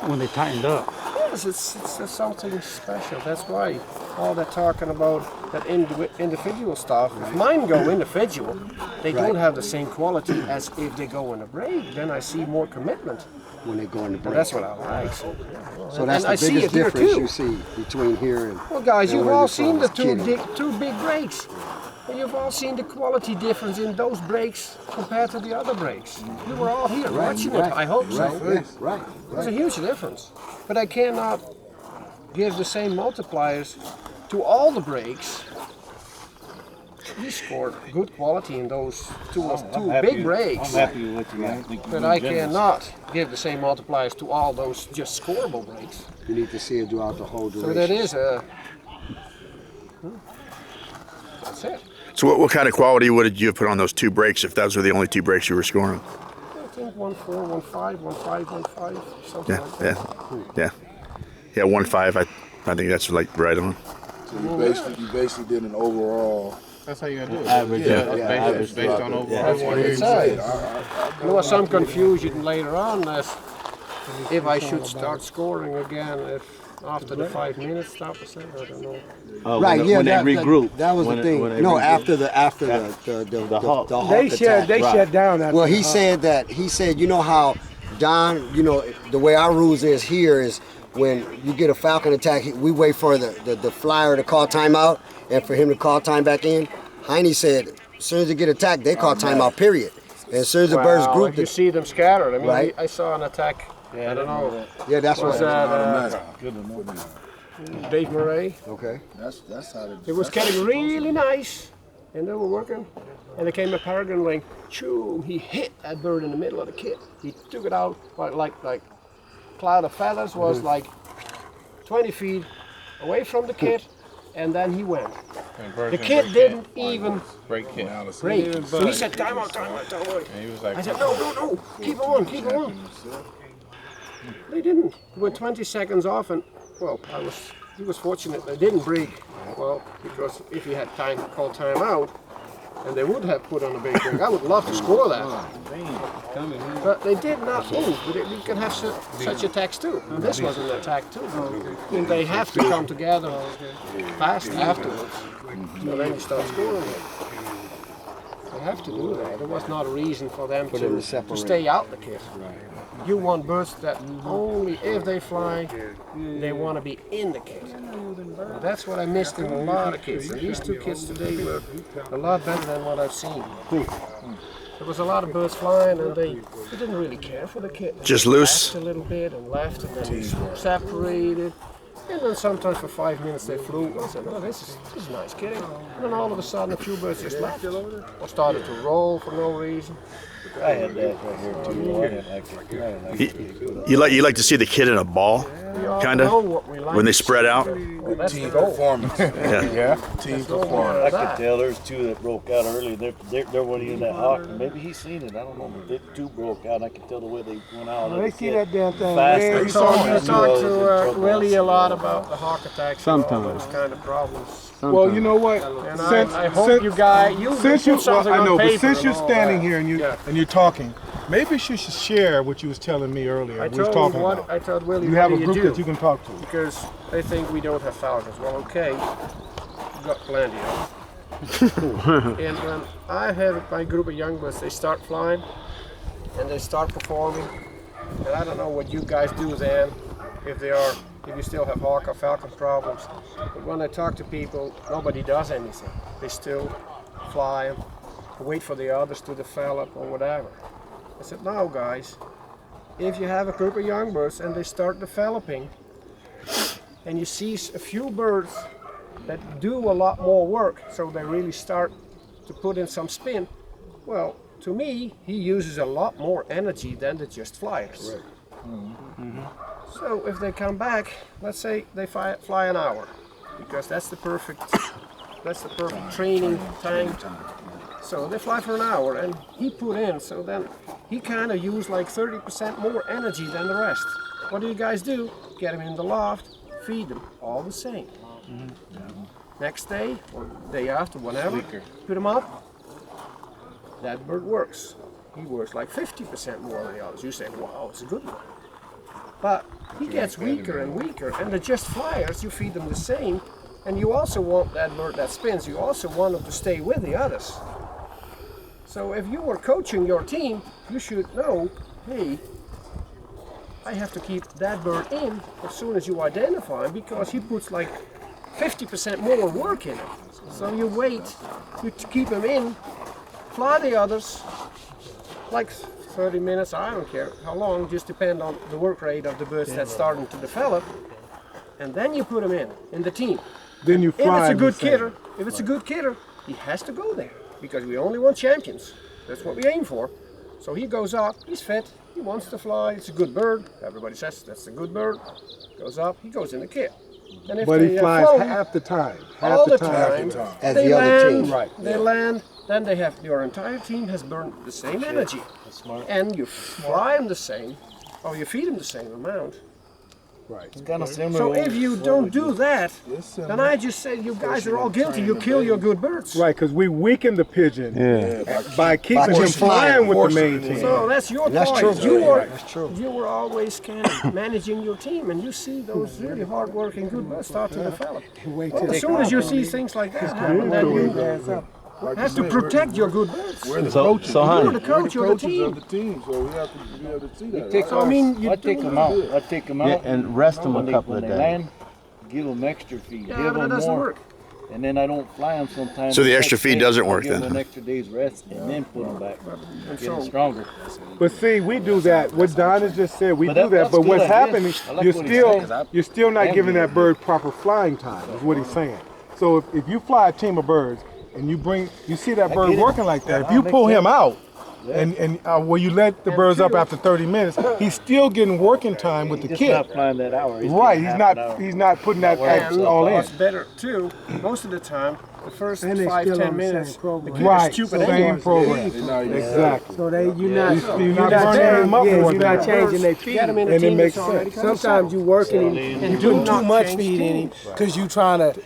when they tightened up. Yes, it's something special. That's why all that talking about that individual stuff. If mine go individual, they don't have the same quality as if they go in a brake. Then I see more commitment. When they go in the brake. That's what I like. So that's the biggest difference you see between here and. Well, guys, you've all seen the two big brakes. And you've all seen the quality difference in those brakes compared to the other brakes. You were all here watching it, I hope so. Yes, right. There's a huge difference. But I cannot give the same multipliers to all the brakes. He scored good quality in those two big brakes. I'm happy with you. I think But I cannot give the same multipliers to all those just scoreable brakes. You need to see it throughout the whole duration. So that is a... That's it. So what kind of quality would you have put on those two brakes if those were the only two brakes you were scoring? I think 1.4, 1.5, 1.5, 1.5, something like that. Yeah, 1.5. I think that's like right on. So you basically did an overall. That's how you gotta do it. Average, Average based on overall. That's what it says. There was some confusion later on as if I should start scoring again after the 5 minutes stop or something, I don't know. Right, when they regroup. That was the thing. No, after the halt. They shut down after. Well, he said, you know how Don, the way our rules is here is when you get a falcon attack, we wait for the flyer to call timeout and for him to call time back in. Heine said, as soon as they get attacked, they call timeout, period. And as soon as the birds group, you see them scattered. I mean, right? I saw an attack. I don't know. Yeah, that's Was what. Dave Murray. Okay. That's how It was getting really nice, and they were working. And there came a peregrine wing. Choo! He hit that bird in the middle of the kit. He took it out like cloud of feathers was like 20 feet away from the kit, and then he went. The kid didn't even break. So he said, time out. And he was like, I said, no, keep on. They didn't. They were 20 seconds off, and well, he was fortunate they didn't break. Well, because if he had time to call time out, and they would have put on a big break, I would love to score that. But they did not move. But we can have such attacks too. And this was an attack too. And they have to come together fast afterwards. So then you start scoring it. They have to do that. There was not a reason for them to stay out the kit. You want birds that only if they fly, they want to be in the kit. Well, that's what I missed in a lot of kits. And these two kits today were a lot better than what I've seen. There was a lot of birds flying, and they didn't really care for the kit. Just loose? Left a little bit and left, and then separated. And then sometimes for 5 minutes they flew. I said, oh, this is nice kitting. And then all of a sudden a few birds just left or started to roll for no reason. I had that right here too. I didn't like it. You like to see the kid in a ball, kind of, when they spread out. team performance. Team performance. I could tell there's two that broke out early. They're one in that hawk. Maybe he's seen it. I don't know. But two broke out. I could tell the way they went out. They see that damn thing. Fast. We talked to Willie a lot about the hawk attacks. Sometimes. And all those kind of problems. Well, you know what? And I hope you guys, since put something I know, on but paper since you're and all standing that. here and you're talking, maybe you should share what you was telling me earlier. I we was talking told about. I told Willie, You have a what do group you do? that you can talk to. Because they think we don't have falcons. Well, okay, we've got plenty of them. And when I have my group of young birds, they start flying and they start performing. And I don't know what you guys do then, if you still have hawk or falcon problems. But when I talk to people, nobody does anything. They still fly and wait for the others to develop or whatever. I said, no guys, if you have a group of young birds and they start developing, and you see a few birds that do a lot more work, so they really start to put in some spin, well, to me, he uses a lot more energy than the just flyers. Right. So if they come back, let's say they fly an hour, because that's the perfect training time. So they fly for an hour, and he put in, so then he kind of used like 30% more energy than the rest. What do you guys do? Get him in the loft, feed them, all the same. Next day, or day after, whenever, put him up. That bird works. He works like 50% more than the others. You say, wow, it's a good one. But he gets weaker and weaker, and they're just flyers. You feed them the same, and you also want that bird that spins, you also want them to stay with the others. So if you were coaching your team, you should know, hey, I have to keep that bird in as soon as you identify him, because he puts like 50% more work in it. So you wait, you keep him in, fly the others, like 30 minutes, I don't care how long, just depend on the work rate of the birds that's starting to develop, and then you put him in the team. Then you If fly. it's a good kidder, he has to go there, because we only want champions. That's what we aim for. So he goes up, he's fit, he wants to fly, it's a good bird. Everybody says that's a good bird. Goes up, he goes in the kit. And if But he they flies flown half the time. all the time, As they the other land, team. Right. they land, then they have, your entire team has burned the same energy. And you fly them the same, or you feed them the same amount. Right. It's kind of similar. So if you don't do that, then I just say you guys are all guilty. You kill your good birds. Right, because we weaken the pigeon by keeping him just flying with the forcing main team. So that's your That's point. true. That's true. You were always kind of managing your team, and you see those really hard-working good birds start to develop. Well, as soon as you see things like that happen, then you have to protect your good birds. We're the So coaches. You're Heine, the coach, you're the Coaches team. of the team, so we have to be able to see that. Take So I mean, you I take them out. I take them out. yeah, and rest them when a couple when of they days. land, give them extra feed. Yeah, give but it them doesn't more. work. And then I don't fly them sometimes. So the next extra feed day, doesn't I work give them then? an extra day's rest and then put them back. And Get them so, stronger. But see, we do that. What Don has just said, we But do that- that. that's But good what's idea. happening, I like you're what he's saying. still not Damn giving good. that bird proper flying time. Is what he's saying. So if you fly a team of birds and you see that bird get it. working like that, if That you makes pull him sense. out and where you let the birds up two- after 30 minutes, he's still getting working time with the Just kid. not flying that hour. Right, getting he's half an hour. not putting that act and all in. what's better too, most of the time, the first And they 5-10 still on the minutes, same the program. kid Right, is stupid same anyway. program. Exactly. Exactly. So you're not You're not burning them up yeah, more you're than not that. changing their feed. Get him in a And it team makes that's already sense. kinda Sometimes you working him and do putting too not much change feed in him teams. because you trying to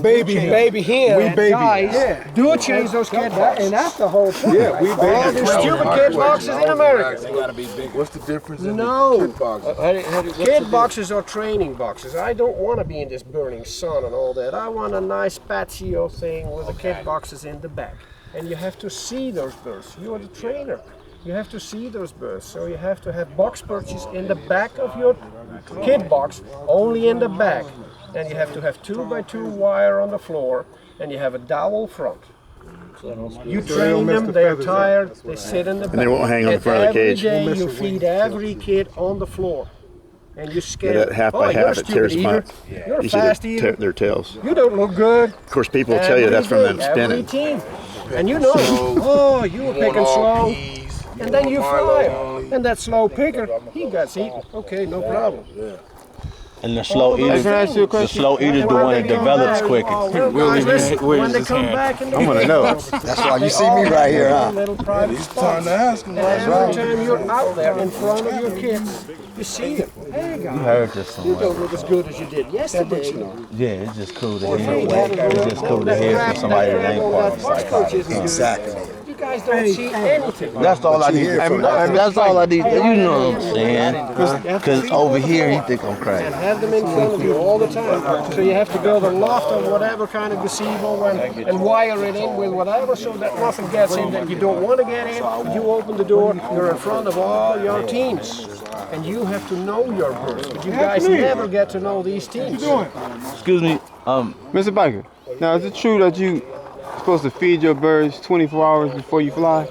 Baby baby him. We baby. Guys, do change those kid boxes. And that's the whole point. Yeah, we All baby. these stupid kid boxes in America. They gotta be big. What's the difference in No. the kid boxes? Kid boxes are training boxes. I don't want to be in this burning sun and all that. I want a nice patio thing with the kid boxes in the back. And you have to see those birds. You are the trainer. You have to see those birds. So you have to have box perches in the back of your kid box, only in the back. And you have to have 2x2 wire on the floor, and you have a dowel front. You train them, they're tired, they sit in the back. And they won't hang on the And front of the every cage. day you feed every kid on the floor. And you scare That half by you're a half, it tears stupid them eater. up. You're a You see fast eater. their tails. You don't look good. Of course, people will tell you that's from them Every spinning. team. And you know, oh, you were picking slow. And then you fly. And that slow picker, he gets eaten. Okay, no problem. And the slow eaters, the slow eaters, the one that develops quickest. Guys, listen, when they come back in the I want to know. That's why you see me right here, huh? little private It's time spots. to ask them. And every time you're out there in front of your kids, you see them. Hey guys, Heard this you somewhere. don't look as good as you did yesterday. Yeah, it's just cool to hear. It's just cool to hear from somebody that ain't part of the psychology. Exactly. You guys don't see anything. That's all I need. hear from That's all I need. You know what I'm saying? Because over here, he think I'm crazy. And have them in front of you all the time. So you have to build a loft or whatever kind of gazebo and wire it in with whatever so that nothing gets in that you don't want to get in. You open the door, you're in front of all your teams. And you have to know your birds. But you guys never get to know these teams. Excuse me. Mr. Bijker, now is it true that you supposed to feed your birds 24 hours before you fly?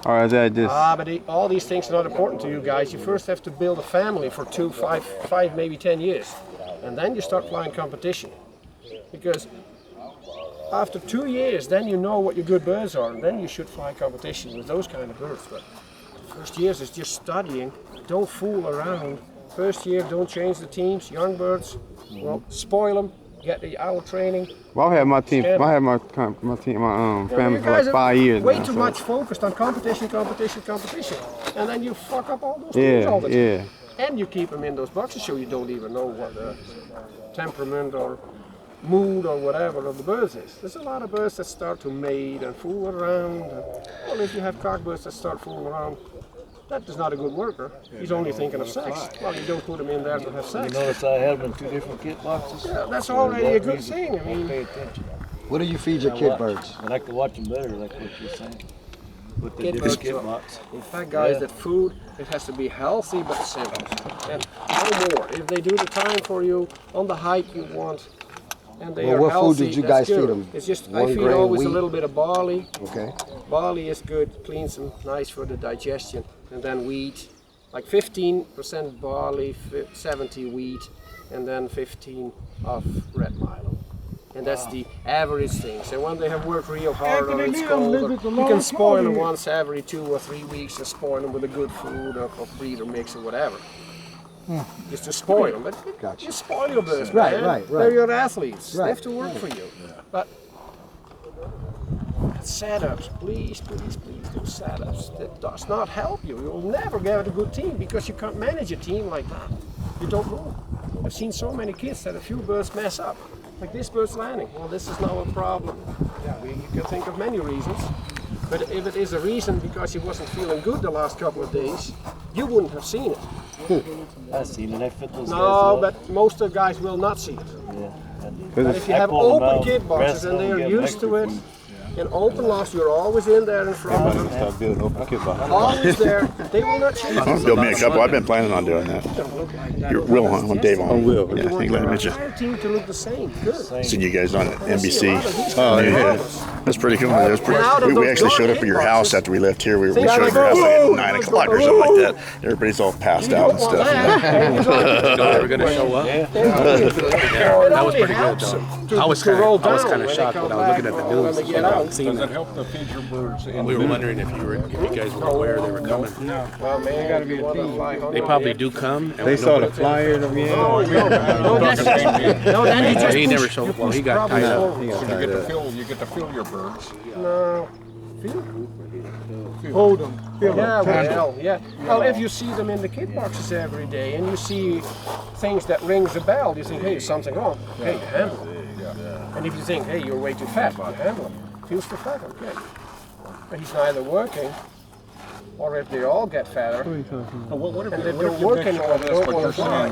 Or is that just... But all these things are not important to you guys. You first have to build a family for 2, 5, maybe 10 years. And then you start flying competition. Because after 2 years, then you know what your good birds are, and then you should fly competition with those kind of birds. But the first years is just studying. Don't fool around. First year, don't change the teams. Young birds, well, spoil them. Get the owl training. Well, I've had my team, Scam. I had my family You for guys like are 5 years way now, too so- much focused on competition, and then you fuck up all those teams all the time. Yeah. And you keep them in those boxes so you don't even know what the temperament or mood or whatever of the birds is. There's a lot of birds that start to mate and fool around. Well, if you have cock birds that start fooling around, that is not a good worker. He's only thinking of sex. Well, you don't put him in there to have You sex. notice I have them in 2 different kit boxes? Yeah, that's already a good thing. I mean, Pay attention. What do you feed your kid birds? And I can watch them better, like what you're saying. With the Kit different birds kit are- box. in fact, guys, Yeah. that food, it has to be healthy but simple. And no more. If they do the time for you on the height you want, and they Well, are what food healthy, did you that's guys feed good. them? It's just, I 1 feed grain always a wheat? little bit of barley. Okay. Barley is good, cleans them, nice for the digestion. And then wheat, like 15% barley, 70 wheat, and then 15 of red Milo. And that's the average thing. So when they have worked real hard or it's cold, or you can spoil them once every 2 or 3 weeks and spoil them with a good food or breeder mix or whatever. Just to spoil them. But Gotcha. you spoil your birds, Right, man. right, right. They're your athletes. Right. They have to work for you. But setups, please do setups. That does not help you. You'll never get a good team because you can't manage a team like that. You don't know. I've seen so many kids that a few birds mess up. Like this bird's landing. Well, this is now a problem. Yeah, you can think of many reasons. But if it is a reason because he wasn't feeling good the last couple of days, you wouldn't have seen it. I seen it. I fit those guys No, up. but most of the guys will not see it. Yeah, I did. But if you I have pulled them open out, kid boxes dressed and they them, are give them used to extra it, food. in open loft, you're always in there in front of them. Start building open kit boxes. Always there. They will not change. I'll build me a couple. I've been planning on doing that. You're Will on Dave on. Will. Yeah, I think I mentioned. Entire team to look the same. Good. Seen you guys on NBC. Oh, yeah. That's pretty cool. That was pretty, we actually showed up at your house after we left here. We showed up at your house like at 9 o'clock or something like that. Everybody's all passed out and stuff. They were going to show up. That was pretty good, though. I was kind of shocked when I was looking at the news. Seeing that. help to feed your birds? We were wondering if you guys were aware they were coming. Well, man, gotta be a team. They probably do come. And They saw the flyer and everything. No, then he just he never pushed- showed you up. Well, he pushed got probably tied up. forward. You get to feel your birds. No. Hold them. Yeah, well, yeah. Well, if you see them in the kid boxes every day and you see things that rings a bell, you think, hey, is something wrong? Okay, you handle it. And if you think, hey, you're way too fat, you handle it. Feels too fat, okay. But he's neither working, or if they all get fatter, and if they're working or they don't want to fly.